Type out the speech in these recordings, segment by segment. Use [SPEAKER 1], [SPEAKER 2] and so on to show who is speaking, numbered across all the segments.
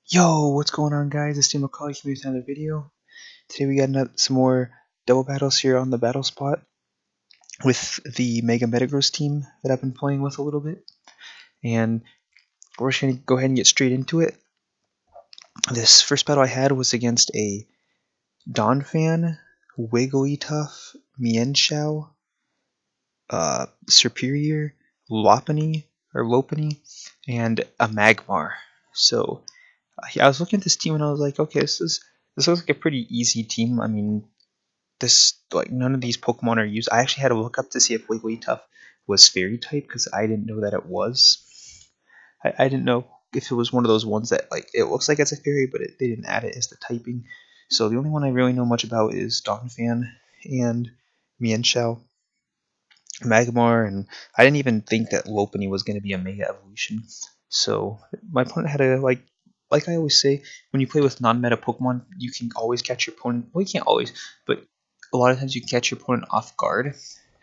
[SPEAKER 1] Yo, what's going on, guys? Estee McCrawly here with another video. Today we got some more double battles here on the battle spot with the Mega Metagross team that I've been playing with a little bit. And we're just going to go ahead and get straight into it. This first battle I had was against a Donphan, Wigglytuff, Mienshao, Superior, Lopunny, and a Magmar. So I was looking at this team and I was like, okay, this looks like a pretty easy team. I mean, none of these Pokemon are used. I actually had to look up to see if Wigglytuff was Fairy type because I didn't know that it was. I didn't know if it was one of those ones that it looks like it's a Fairy, but they didn't add it as the typing. So the only one I really know much about is Donphan and Mienshao, Magmar, and I didn't even think that Lopunny was going to be a Mega Evolution. So my opponent had to like I always say, when you play with non-meta Pokemon, you can always catch your opponent. Well, you can't always, but a lot of times you can catch your opponent off guard,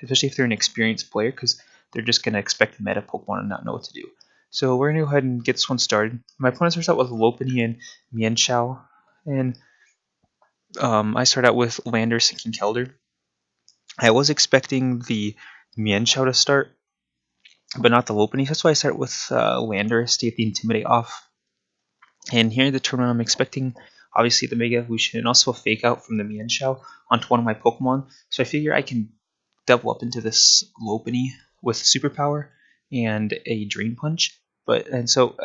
[SPEAKER 1] especially if they're an experienced player, because they're just going to expect meta Pokemon and not know what to do. So we're going to go ahead and get this one started. My opponent starts out with Lopunny and Mienshao, and I start out with Landorus and Kinkeldurr. I was expecting the Mienshao to start, but not the Lopunny. That's why I start with Landorus to get the Intimidate off. And here in the tournament, I'm expecting obviously the Mega Evolution and also a Fake Out from the Mienshao onto one of my Pokemon. So I figure I can double up into this Lopunny with Superpower and a Drain Punch. So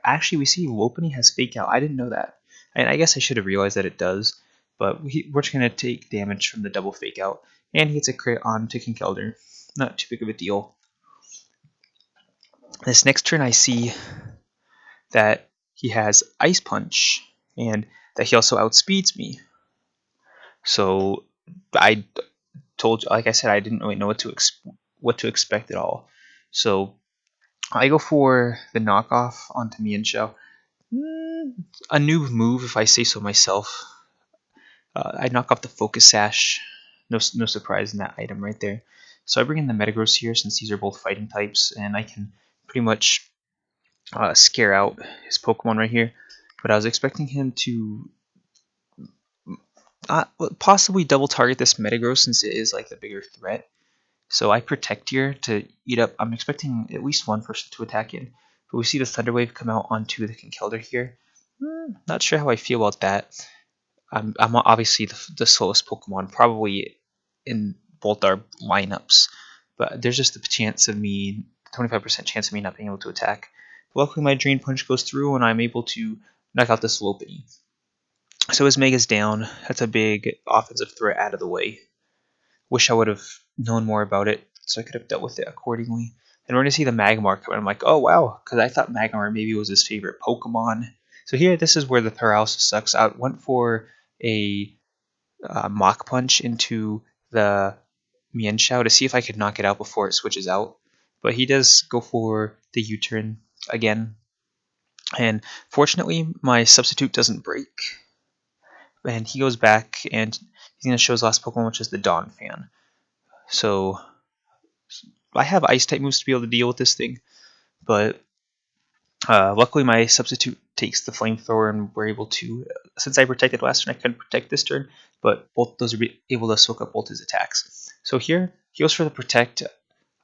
[SPEAKER 1] actually we see Lopunny has Fake Out. I didn't know that, and I guess I should have realized that it does. But we're just gonna take damage from the double Fake Out, and he gets a crit on to Kinkeldurr. Not too big of a deal. This next turn I see that he has Ice Punch and that he also outspeeds me. So I told you, like I said, I didn't really know what to expect at all. So I go for the knockoff onto Mienshao. A new move, if I say so myself. I knock off the Focus Sash. No surprise in that item right there. So I bring in the Metagross here since these are both fighting types, and I can pretty much scare out his Pokemon right here. But I was expecting him to possibly double target this Metagross since it is like the bigger threat. So I protect here to eat up. I'm expecting at least one person to attack in. But we see the Thunder Wave come out onto the Kinkeldurr here. Not sure how I feel about that. I'm obviously the slowest Pokemon, probably in both our lineups. But there's just the chance of me, 25% chance of me not being able to attack. But luckily my Drain Punch goes through and I'm able to knock out this Lopunny. So his Mega's down. That's a big offensive threat out of the way. Wish I would have known more about it so I could have dealt with it accordingly. And we're going to see the Magmar come in. I'm like, oh wow, because I thought Magmar maybe was his favorite Pokemon. So here, this is where the paralysis sucks. I went for a Mach Punch into the Mienshao to see if I could knock it out before it switches out. But he does go for the U-turn again. And fortunately, my substitute doesn't break. And he goes back and he's going to show his last Pokemon, which is the Donphan. So I have Ice type moves to be able to deal with this thing, but luckily my substitute takes the Flamethrower and we're able to, since I protected last turn, I couldn't protect this turn, but both those are able to soak up both his attacks. So here, he goes for the Protect.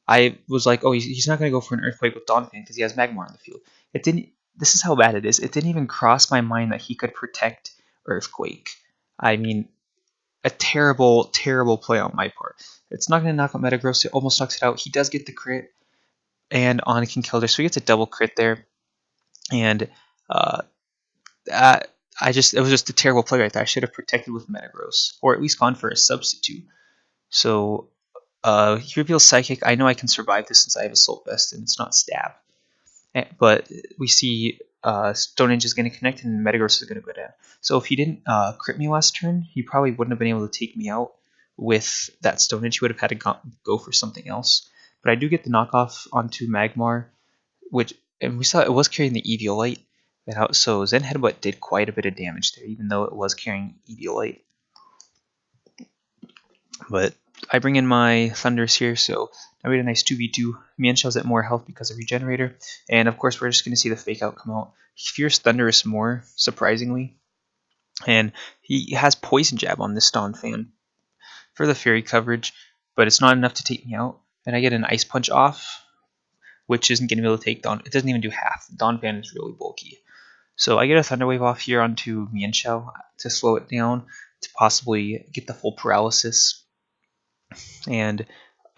[SPEAKER 1] I was like, oh, he's not going to go for an Earthquake with Donphan because he has Magmar on the field. It didn't. This is how bad it is. It didn't even cross my mind that he could protect Earthquake. I mean, a terrible, terrible play on my part. It's not going to knock out Metagross. It almost knocks it out. He does get the crit and on Kinkeldurr, so he gets a double crit there. And it was just a terrible play right there. I should have protected with Metagross, or at least gone for a substitute. So he reveals Psychic. I know I can survive this since I have Assault Vest and it's not Stab. But we see Stone Edge is going to connect and Metagross is going to go down. So if he didn't crit me last turn, he probably wouldn't have been able to take me out with that Stone Edge. He would have had to go for something else. But I do get the knockoff onto Magmar, and we saw it was carrying the Eviolite. So Zen Headbutt did quite a bit of damage there, even though it was carrying Eviolite. But I bring in my Thunders here, so Now we had a nice 2v2. Mienshau's at more health because of Regenerator. And of course, we're just going to see the Fake Out come out. He fears Thunderous more, surprisingly. And he has Poison Jab on this Donphan for the Fairy coverage, but it's not enough to take me out. And I get an Ice Punch off, which isn't going to be able to take Don. It doesn't even do half. Donphan is really bulky. So I get a Thunder Wave off here onto Mienshao to slow it down, to possibly get the full paralysis. And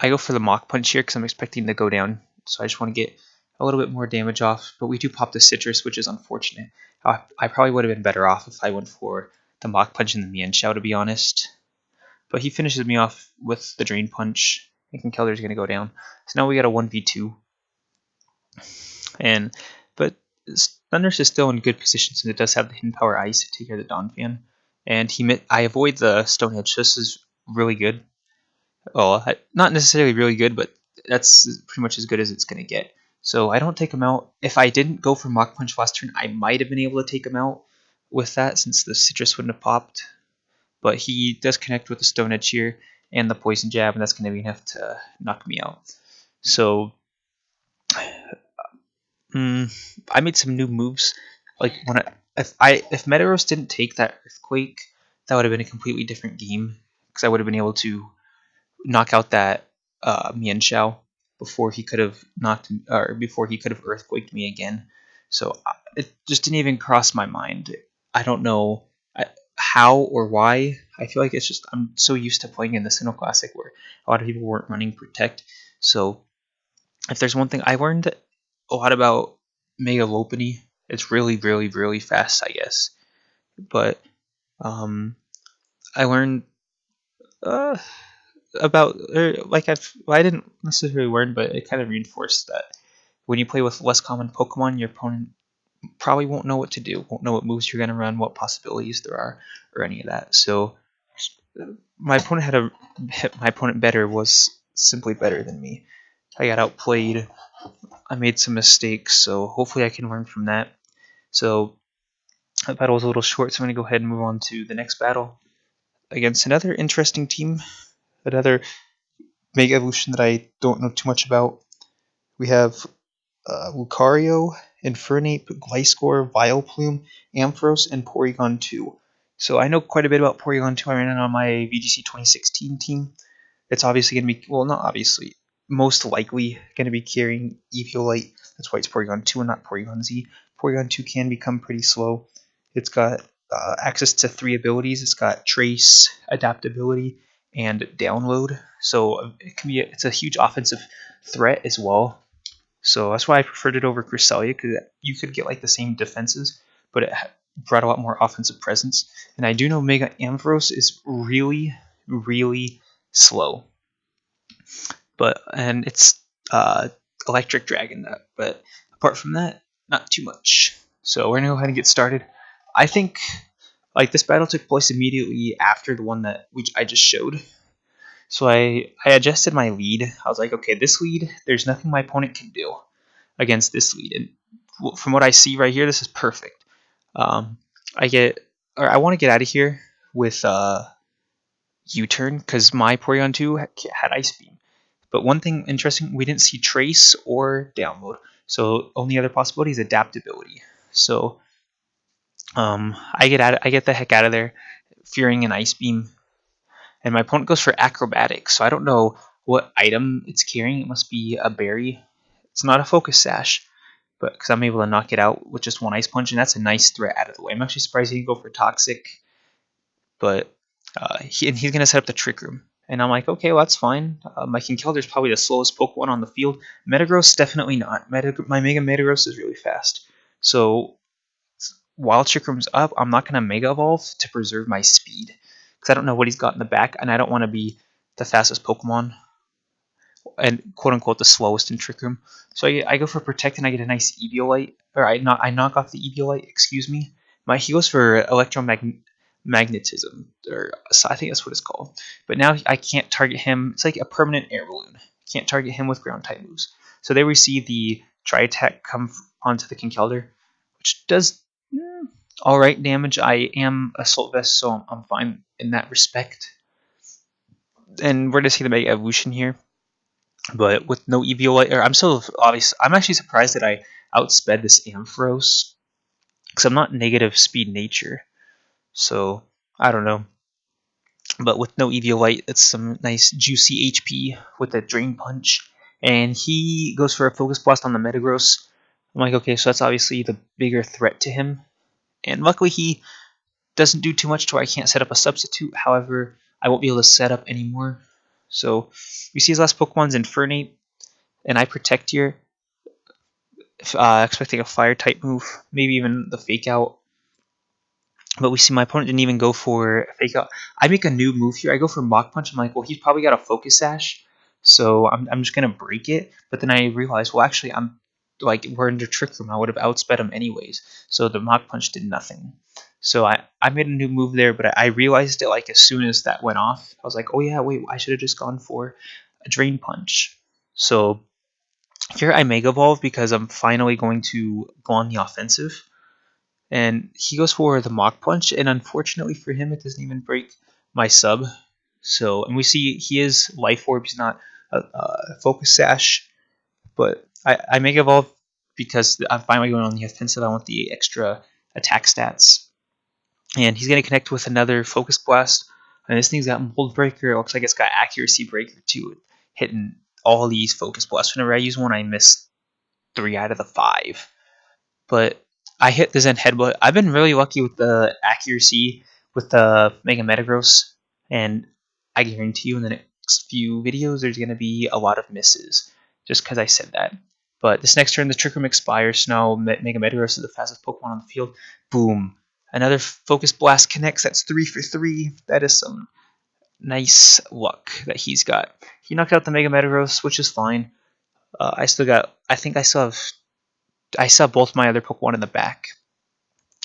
[SPEAKER 1] I go for the Mach Punch here because I'm expecting to go down. So I just want to get a little bit more damage off. But we do pop the Citrus, which is unfortunate. I probably would have been better off if I went for the Mach Punch and the Mienshao, to be honest. But he finishes me off with the Drain Punch. And Kinkeldur's going to go down. So now we got a 1v2. But Thundurus is still in good position since it does have the Hidden Power Ice to take care of the Donphan. And I avoid the Stone Edge, so this is really good. Well, not necessarily really good, but that's pretty much as good as it's going to get. So I don't take him out. If I didn't go for Mach Punch last turn, I might have been able to take him out with that since the Citrus wouldn't have popped. But he does connect with the Stone Edge here and the Poison Jab, and that's going to be enough to knock me out. So I made some new moves. Like if Metagross didn't take that Earthquake, that would have been a completely different game because I would have been able to knock out that Mienshao before he could have Earthquaked me again. So it just didn't even cross my mind. I don't know how or why. I feel like it's just I'm so used to playing in the Sinnoh Classic where a lot of people weren't running Protect. So if there's one thing I learned a lot about Mega Lopunny, it's really, really, really fast, I guess. But I learned about I didn't necessarily learn, but it kind of reinforced that when you play with less common Pokemon, your opponent probably won't know what to do, won't know what moves you're going to run, what possibilities there are, or any of that. So my opponent better was simply better than me. I got outplayed. I made some mistakes, so hopefully I can learn from that. So that battle was a little short, so I'm going to go ahead and move on to the next battle against another interesting team, another Mega Evolution that I don't know too much about. We have Lucario, Infernape, Gliscor, Vileplume, Ampharos, and Porygon 2. So I know quite a bit about Porygon 2. I ran it on my VGC 2016 team. It's obviously going to be, well, not obviously, most likely going to be carrying Eviolite. That's why it's Porygon 2 and not Porygon Z. Porygon 2 can become pretty slow. It's got access to 3 abilities. It's got Trace, Adaptability, and Download. So it's a huge offensive threat as well. So that's why I preferred it over Cresselia, because you could get like the same defenses, but it brought a lot more offensive presence. And I do know Mega Ampharos is really, really slow. And it's Electric Dragon, but apart from that, not too much. So we're gonna go ahead and get started. I think like this battle took place immediately after the one that I just showed. So I adjusted my lead. I was like, okay, this lead, there's nothing my opponent can do against this lead. And from what I see right here, this is perfect. I want to get out of here with U-turn because my Porygon 2 had Ice Beam. But one thing interesting, we didn't see Trace or Download. So only other possibility is Adaptability. So I get the heck out of there, fearing an Ice Beam. And my opponent goes for Acrobatics. So I don't know what item it's carrying. It must be a berry. It's not a Focus Sash, but because I'm able to knock it out with just one Ice Punch, and that's a nice threat out of the way. I'm actually surprised he didn't go for Toxic, but he's going to set up the Trick Room. And I'm like, okay, well, that's fine. My Kinkeldurr is probably the slowest Pokemon on the field. Metagross, definitely not. My Mega Metagross is really fast. So while Trick Room's up, I'm not going to Mega Evolve to preserve my speed, because I don't know what he's got in the back, and I don't want to be the fastest Pokemon and quote-unquote the slowest in Trick Room. So I go for Protect, and I get a nice Eviolite. Or I knock off the Eviolite, excuse me. He goes for Electromagnetism, or I think that's what it's called. But now I can't target him. It's like a permanent air balloon. Can't target him with ground-type moves. So there we see the Tri-Attack come onto the Kinkeldurr, which does alright damage. I am Assault Vest, so I'm fine in that respect. And we're going to see the Mega Evolution here. But with no EVO, I'm so obvious. I'm actually surprised that I outsped this Ampharos because I'm not negative speed nature. So I don't know. But with no EVO light, it's some nice juicy HP with a Drain Punch. And he goes for a Focus Blast on the Metagross. I'm like, okay, so that's obviously the bigger threat to him. And luckily he doesn't do too much to where I can't set up a substitute. However, I won't be able to set up anymore. So we see his last Pokemon's Infernape, and I Protect here, expecting a Fire type move, maybe even the Fake Out. But we see my opponent didn't even go for a Fake Out. I make a new move here. I go for Mach Punch. I'm like, well, he's probably got a Focus Sash, so I'm just gonna break it. But then I realized, well, actually, I'm like we're into Trick Room. I would have outsped him anyways. So the Mach Punch did nothing. So I made a new move there, but I realized it like as soon as that went off. I was like, oh yeah, wait, I should have just gone for a Drain Punch. So here I Mega Evolve because I'm finally going to go on the offensive. And he goes for the Mach Punch, and unfortunately for him, it doesn't even break my sub. So, and we see he is Life Orb. He's not a Focus Sash, but I Mega Evolve because I'm finally going on the offensive. I want the extra attack stats. And he's going to connect with another Focus Blast. And this thing's got Mold Breaker. It looks like it's got Accuracy Breaker too, hitting all these Focus Blasts. Whenever I use one, I miss 3 out of the 5. But I hit the Zen Headbutt. I've been really lucky with the accuracy with the Mega Metagross, and I guarantee you in the next few videos there's going to be a lot of misses, just because I said that. But this next turn, the Trick Room expires, so now Mega Metagross is the fastest Pokemon on the field. Boom. Another Focus Blast connects. That's 3 for 3. That is some nice luck that he's got. He knocked out the Mega Metagross, which is fine. I think I still have both my other Pokemon in the back.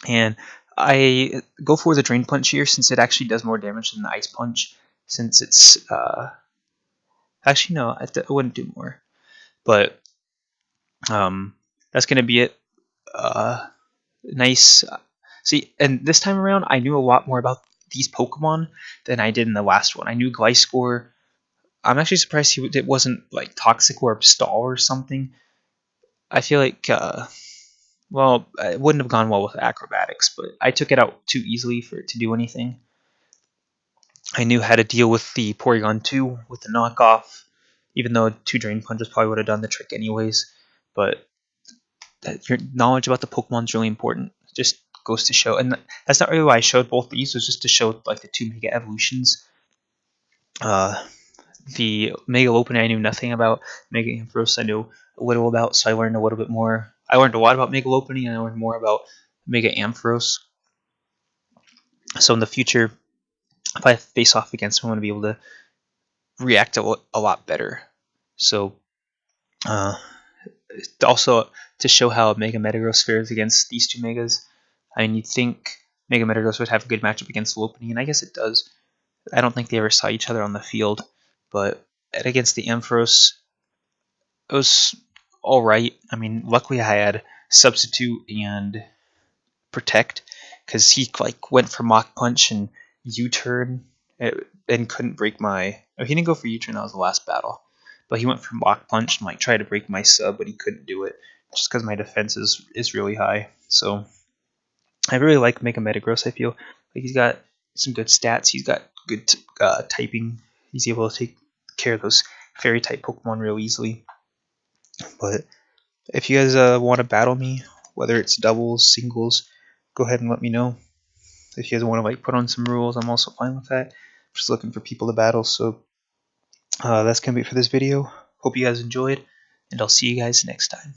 [SPEAKER 1] And I go for the Drain Punch here since it actually does more damage than the Ice Punch. Since it's actually no, I wouldn't do more. But that's gonna be it. Nice. See, and this time around, I knew a lot more about these Pokemon than I did in the last one. I knew Gliscor. I'm actually surprised it wasn't like Toxic Orb Stall or something. I feel like well, it wouldn't have gone well with acrobatics, but I took it out too easily for it to do anything. I knew how to deal with the Porygon 2 with the knockoff, even though 2 Drain Punches probably would have done the trick anyways. But your knowledge about the Pokemon is really important. It just goes to show, and that's not really why I showed both these. It was just to show like the 2 Mega Evolutions. The Mega Opening I knew nothing about. Mega Ampharos I knew a little about, so I learned a little bit more. I learned a lot about Mega Opening, and I learned more about Mega Ampharos. So in the future, if I face off against him, I'm going to be able to react a lot better. So also to show how Mega Metagross fares against these 2 Megas, I mean, you'd think Mega Metagross would have a good matchup against Lopunny, and I guess it does. I don't think they ever saw each other on the field, but against the Ampharos, it was alright. I mean, luckily I had Substitute and Protect, because he like went for Mach Punch and U-turn and couldn't break my... Oh, he didn't go for U-turn, that was the last battle. But he went for Mach Punch and like tried to break my sub, but he couldn't do it, just because my defense is really high. So I really like Mega Metagross. I feel like he's got some good stats. He's got good typing. He's able to take care of those fairy type Pokemon real easily. But if you guys want to battle me, whether it's doubles, singles, go ahead and let me know. If you guys want to like put on some rules, I'm also fine with that. I'm just looking for people to battle. So that's gonna be it for this video. Hope you guys enjoyed, and I'll see you guys next time.